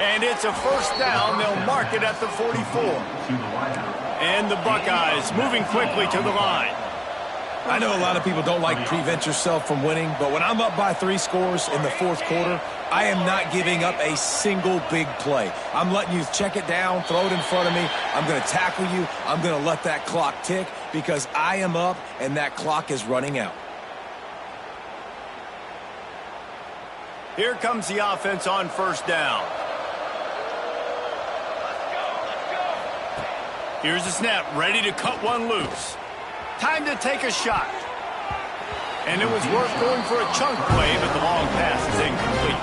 And it's a 1st down. They'll mark it at the 44. And the Buckeyes moving quickly to the line. I know a lot of people don't like prevent yourself from winning, but when I'm up by 3 scores in the 4th quarter, I am not giving up a single big play. I'm letting you check it down, throw it in front of me. I'm going to tackle you. I'm going to let that clock tick because I am up and that clock is running out. Here comes the offense on 1st down. Here's the snap, ready to cut one loose. Time to take a shot. And it was worth going for a chunk play, but the long pass is incomplete.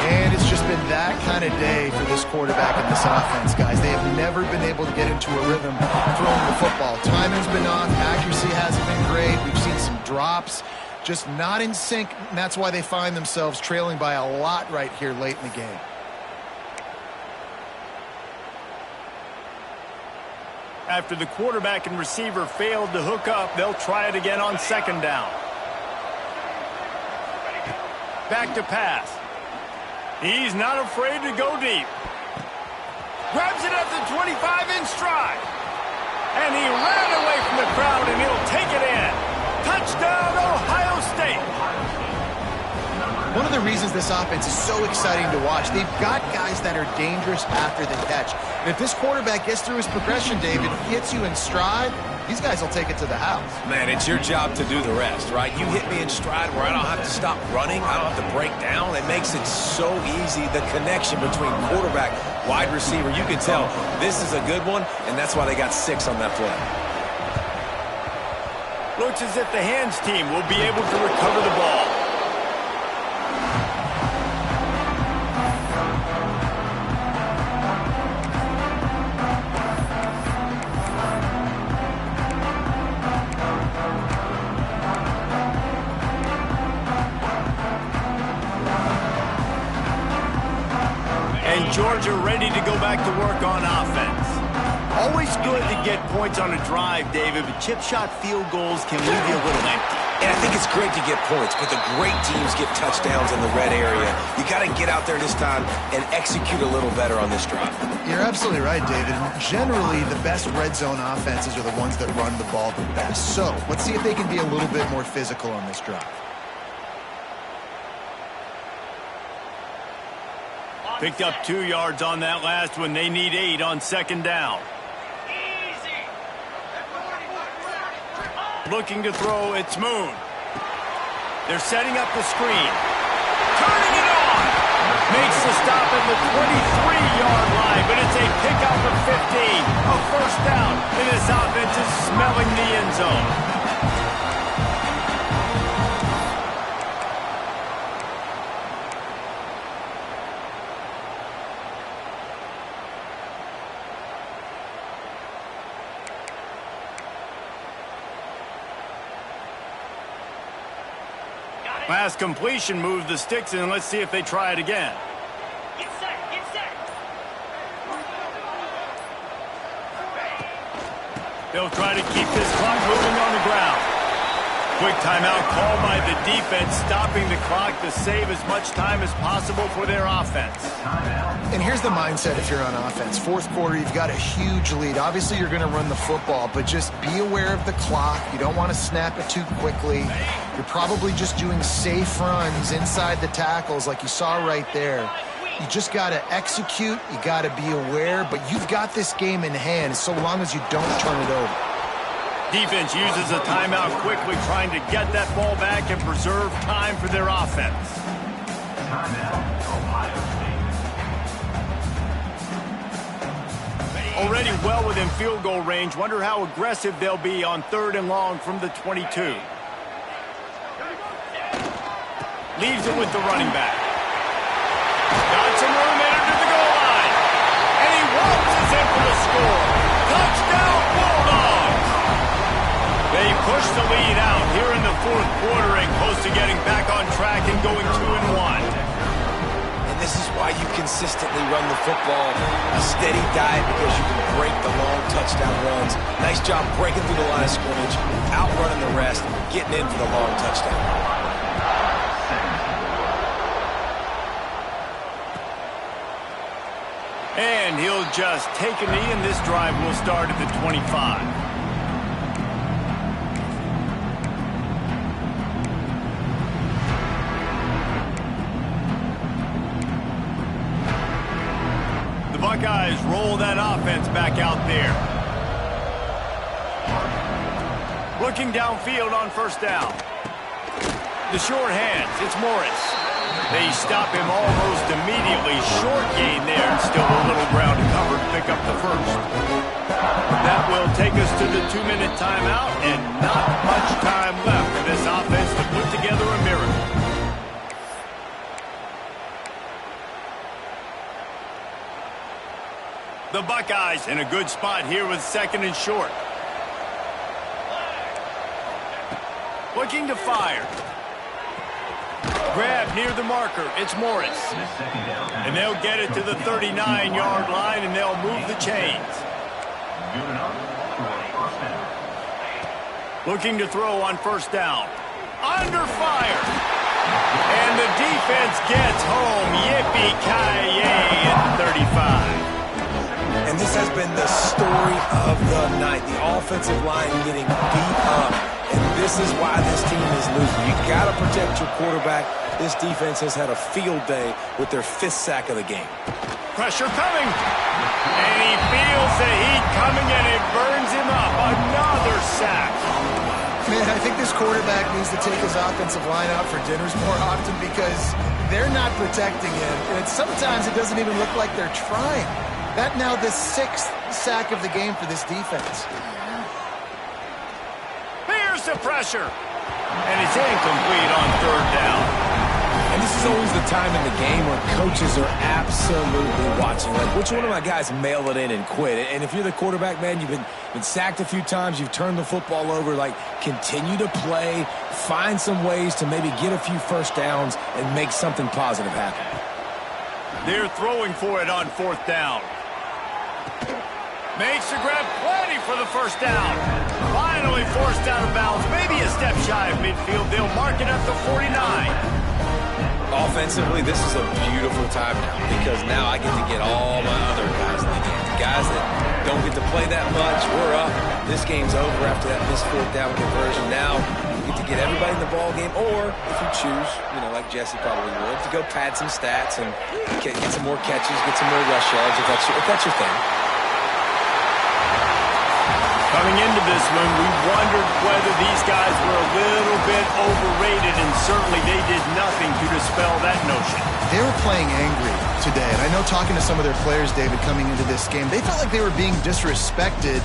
And it's just been that kind of day for this quarterback and this offense, guys. They have never been able to get into a rhythm throwing the football. Timing's been off. Accuracy hasn't been great. We've seen some drops. Just not in sync, and that's why they find themselves trailing by a lot right here late in the game. After the quarterback and receiver failed to hook up, they'll try it again on 2nd down. Back to pass. He's not afraid to go deep. Grabs it at the 25 in stride. And he ran away from the crowd, and he'll take it in. Touchdown, Ohio State. One of the reasons this offense is so exciting to watch, they've got guys that are dangerous after the catch. And if this quarterback gets through his progression, David, hits you in stride, These guys will take it to the house. Man, it's your job to do the rest, right? You hit me in stride where I don't have to stop running. I don't have to break down. It makes it so easy, the connection between quarterback, wide receiver. You can tell this is a good one, and that's why they got 6 on that play. Looks as if the hands team will be able to recover the ball. Georgia ready to go back to work on offense. Always good to get points on a drive, David, but chip shot field goals can leave you a little empty. And I think it's great to get points, but the great teams get touchdowns in the red area. You got to get out there this time and execute a little better on this drive. You're absolutely right, David. Generally, the best red zone offenses are the ones that run the ball the best. So let's see if they can be a little bit more physical on this drive. Picked up 2 yards on that last one. They need 8 on second down. Looking to throw, it's Moon. They're setting up the screen. Turning it on! Makes the stop at the 23-yard line, but it's a pickup of 15. A first down, and this offense is smelling the end zone. Last completion moved the sticks in. Let's see if they try it again. Get set, get set. They'll try to keep this clock moving on the ground. Quick timeout called by the defense, stopping the clock to save as much time as possible for their offense. And here's the mindset if you're on offense. Fourth quarter, you've got a huge lead. Obviously, you're going to run the football, but just be aware of the clock. You don't want to snap it too quickly. You're probably just doing safe runs inside the tackles like you saw right there. You just got to execute. You got to be aware, but you've got this game in hand so long as you don't turn it over. Defense uses a timeout quickly, trying to get that ball back and preserve time for their offense. Already well within field goal range. Wonder how aggressive they'll be on 3rd and long from the 22. Leaves it with the running back. Got some room entered to the goal line. And he waltzes in for the score. Touchdown, Bulldogs! They push the lead out here in the 4th quarter and close to getting back on track and going 2-1. And this is why you consistently run the football, a steady diet, because you can break the long touchdown runs. Nice job breaking through the line of scrimmage, outrunning the rest, getting in for the long touchdown. And he'll just take a knee, and this drive will start at the 25. The Buckeyes roll that offense back out there. Looking downfield on first down. The short hands, it's Morris. They stop him almost immediately. Short gain there, and still a little ground to cover to pick up the first. That will take us to the 2-minute timeout, and not much time left for this offense to put together a miracle. The Buckeyes in a good spot here with 2nd and short. Looking to fire. Grab near the marker. It's Morris. And they'll get it to the 39-yard line, and they'll move the chains. Looking to throw on first down. Under fire. And the defense gets home. Yippee-ki-yay at 35. And this has been the story of the night. The offensive line getting beat up. And this is why this team is losing. You got to protect your quarterback. This defense has had a field day with their 5th sack of the game. Pressure coming. And he feels the heat coming, and it burns him up. Another sack. Man, I think this quarterback needs to take his offensive line out for dinners more often because they're not protecting him. And sometimes it doesn't even look like they're trying. That now the 6th sack of the game for this defense. Here's the pressure. And it's incomplete on 3rd down. And this is always the time in the game where coaches are absolutely watching. Like, which one of my guys mail it in and quit? And if you're the quarterback, man, you've been sacked a few times, you've turned the football over, like, continue to play, find some ways to maybe get a few first downs and make something positive happen. They're throwing for it on 4th down. Makes the grab, plenty for the first down. Finally forced out of bounds, maybe a step shy of midfield. They'll mark it at the 49. Offensively, this is a beautiful time now because now I get to get all my other guys in the game. The guys that don't get to play that much, we're up. This game's over after that missed 4th down conversion. Now you get to get everybody in the ball game, or if you choose, you know, like Jesse probably would, to go pad some stats and get some more catches, get some more rush yards if that's your thing. Coming into this one, we wondered whether these guys were a little bit overrated, and certainly they did nothing to dispel that notion. They were playing angry today, and I know talking to some of their players, David, coming into this game, they felt like they were being disrespected.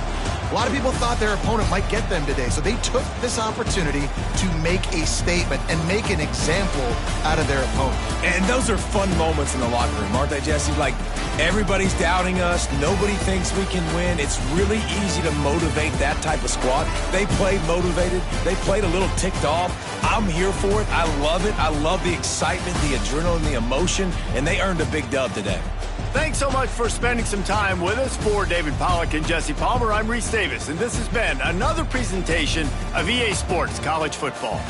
A lot of people thought their opponent might get them today, so they took this opportunity to make a statement and make an example out of their opponent. And those are fun moments in the locker room, aren't they, Jesse? Like, everybody's doubting us. Nobody thinks we can win. It's really easy to motivate that type of squad. They played motivated. They played a little ticked off. I'm here for it. I love it. I love the excitement, the adrenaline, the emotion, and they earned a big dub today. Thanks so much for spending some time with us. For David Pollack and Jesse Palmer, I'm Reese Davis, and this has been another presentation of EA Sports College Football.